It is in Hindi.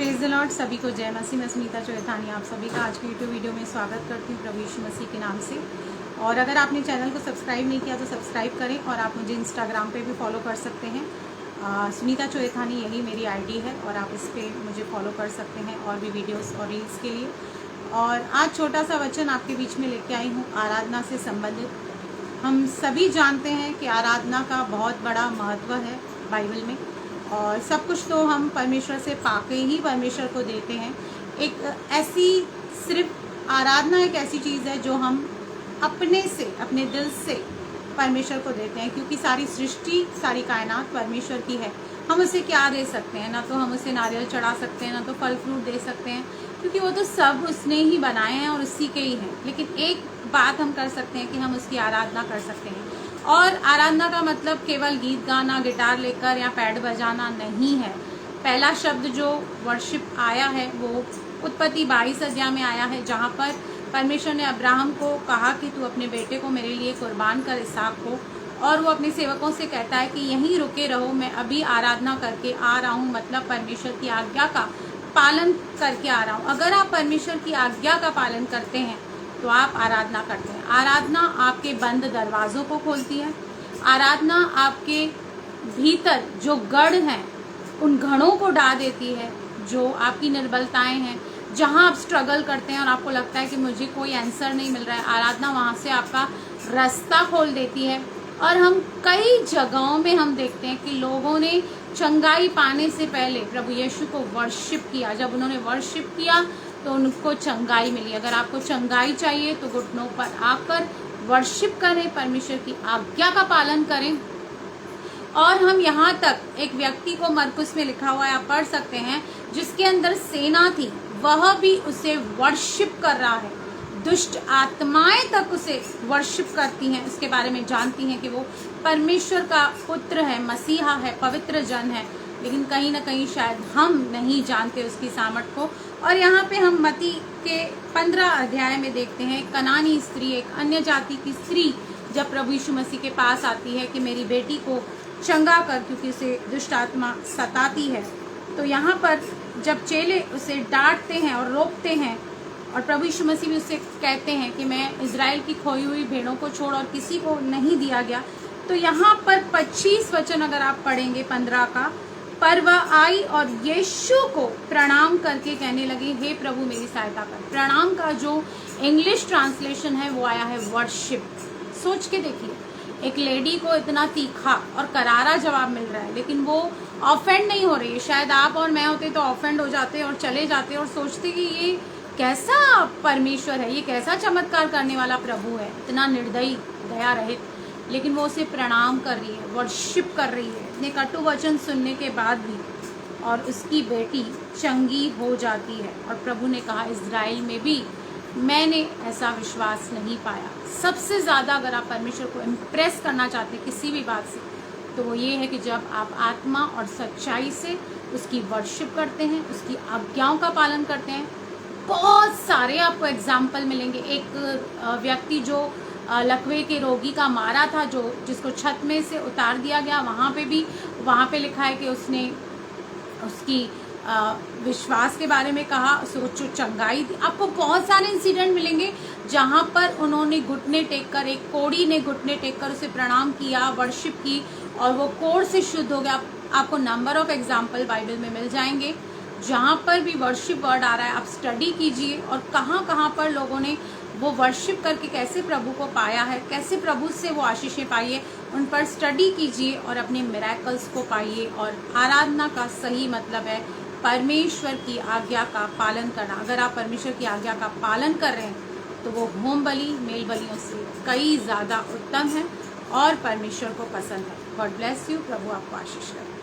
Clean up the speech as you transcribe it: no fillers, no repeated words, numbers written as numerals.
Praise the Lord. सभी को जय मसीह। मैं सुनीता चौथानी आप सभी का आज की यूट्यूब वीडियो में स्वागत करती हूँ प्रभु यीशु मसीह के नाम से। और अगर आपने चैनल को सब्सक्राइब नहीं किया तो सब्सक्राइब करें और आप मुझे इंस्टाग्राम पे भी फॉलो कर सकते हैं। सुनीता चौथानी यही मेरी आईडी है और आप इस पर मुझे फॉलो कर सकते हैं और भी वीडियोज़ और रील्स के लिए। और आज छोटा सा वचन आपके बीच में लेके आई हूँ आराधना से संबंधित। हम सभी जानते हैं कि आराधना का बहुत बड़ा महत्व है बाइबल में, और सब कुछ तो हम परमेश्वर से पाके ही परमेश्वर को देते हैं। एक ऐसी सिर्फ आराधना एक ऐसी चीज़ है जो हम अपने से अपने दिल से परमेश्वर को देते हैं, क्योंकि सारी सृष्टि सारी कायनात परमेश्वर की है। हम उसे क्या दे सकते हैं? ना तो हम उसे नारियल चढ़ा सकते हैं, ना तो फल फ्रूट दे सकते हैं, क्योंकि वो तो सब उसने ही बनाए हैं और उसी के ही हैं। लेकिन एक बात हम कर सकते हैं कि हम उसकी आराधना कर सकते हैं। और आराधना का मतलब केवल गीत गाना, गिटार लेकर या पैड बजाना नहीं है। पहला शब्द जो वर्शिप आया है वो उत्पत्ति 22 अध्याय में आया है, जहाँ पर परमेश्वर ने अब्राहम को कहा कि तू अपने बेटे को मेरे लिए कुर्बान कर, इसहाक को। और वो अपने सेवकों से कहता है कि यहीं रुके रहो, मैं अभी आराधना करके आ रहा हूँ। मतलब परमेश्वर की आज्ञा का पालन करके आ रहा हूँ। अगर आप परमेश्वर की आज्ञा का पालन करते हैं तो आप आराधना करते हैं। आराधना आपके बंद दरवाज़ों को खोलती है। आराधना आपके भीतर जो गढ़ हैं उन घड़ों को ढा देती है। जो आपकी निर्बलताएं हैं, जहां आप स्ट्रगल करते हैं और आपको लगता है कि मुझे कोई आंसर नहीं मिल रहा है, आराधना वहां से आपका रास्ता खोल देती है। और हम कई जगहों में हम देखते हैं कि लोगों ने चंगाई पाने से पहले प्रभु यीशु को वर्शिप किया। जब उन्होंने वर्शिप किया तो उनको चंगाई मिली। अगर आपको चंगाई चाहिए तो घुटनों पर आकर वर्शिप करें, परमेश्वर की आज्ञा का पालन करें। और हम यहाँ तक एक व्यक्ति को मरकुस में लिखा हुआ है, आप पढ़ सकते हैं, जिसके अंदर सेना थी, वह भी उसे वर्शिप कर रहा है। दुष्ट आत्माएं तक उसे वर्शिप करती हैं, उसके बारे में जानती हैं कि वो परमेश्वर का पुत्र है, मसीहा है, पवित्र जन है। लेकिन कहीं ना कहीं शायद हम नहीं जानते उसकी सामर्थ को। और यहाँ पे हम मत्ती के 15 अध्याय में देखते हैं, कनानी स्त्री, एक अन्य जाति की स्त्री जब प्रभु यीशु मसीह के पास आती है कि मेरी बेटी को चंगा कर, क्योंकि उसे दुष्ट आत्मा सताती है। तो यहाँ पर जब चेले उसे डांटते हैं और रोकते हैं और प्रभु यीशु मसीह भी उससे कहते हैं कि मैं इज़राइल की खोई हुई भेड़ों को छोड़ और किसी को नहीं दिया गया, तो यहाँ पर 25 वचन अगर आप पढ़ेंगे 15 का, पर वह आई और यीशु को प्रणाम करके कहने लगी, हे प्रभु मेरी सहायता कर। प्रणाम का जो इंग्लिश ट्रांसलेशन है वो आया है वर्शिप। सोच के देखिए, एक लेडी को इतना तीखा और करारा जवाब मिल रहा है, लेकिन वो ऑफेंड नहीं हो रही है। शायद आप और मैं होते तो ऑफेंड हो जाते और चले जाते और सोचते कि ये कैसा परमेश्वर है, ये कैसा चमत्कार करने वाला प्रभु है, इतना निर्दयी, दया रहित। लेकिन वो उसे प्रणाम कर रही है, वर्शिप कर रही है, इतने कटु वचन सुनने के बाद भी। और उसकी बेटी चंगी हो जाती है। और प्रभु ने कहा, इज़राइल में भी मैंने ऐसा विश्वास नहीं पाया। सबसे ज़्यादा अगर आप परमेश्वर को इम्प्रेस करना चाहते हैं किसी भी बात से, तो वो ये है कि जब आप आत्मा और सच्चाई से उसकी वर्शिप करते हैं, उसकी आज्ञाओं का पालन करते हैं। बहुत सारे आपको एग्जाम्पल मिलेंगे। एक व्यक्ति जो लकवे के रोगी का मारा था, जिसको छत में से उतार दिया गया, वहाँ पे लिखा है कि उसने उसकी विश्वास के बारे में कहा, उसको चंगाई दी। आपको बहुत सारे इंसिडेंट मिलेंगे जहाँ पर उन्होंने घुटने टेक कर, एक कोढ़ी ने घुटने टेक कर उसे प्रणाम किया, वर्शिप की, और वो कोढ़ से शुद्ध हो गया। आपको नंबर ऑफ एग्जाम्पल बाइबल में मिल जाएंगे जहाँ पर भी वर्शिप वर्ड आ रहा है। आप स्टडी कीजिए और कहाँ कहाँ पर लोगों ने वो वर्शिप करके कैसे प्रभु को पाया है, कैसे प्रभु से वो आशीषें पाई है, उन पर स्टडी कीजिए और अपने मिरेकल्स को पाइए। और आराधना का सही मतलब है परमेश्वर की आज्ञा का पालन करना। अगर आप परमेश्वर की आज्ञा का पालन कर रहे हैं तो वो होम बलि, मेल बलियों से कई ज़्यादा उत्तम है और परमेश्वर को पसंद है। God bless you. प्रभु आपको आशीष करे।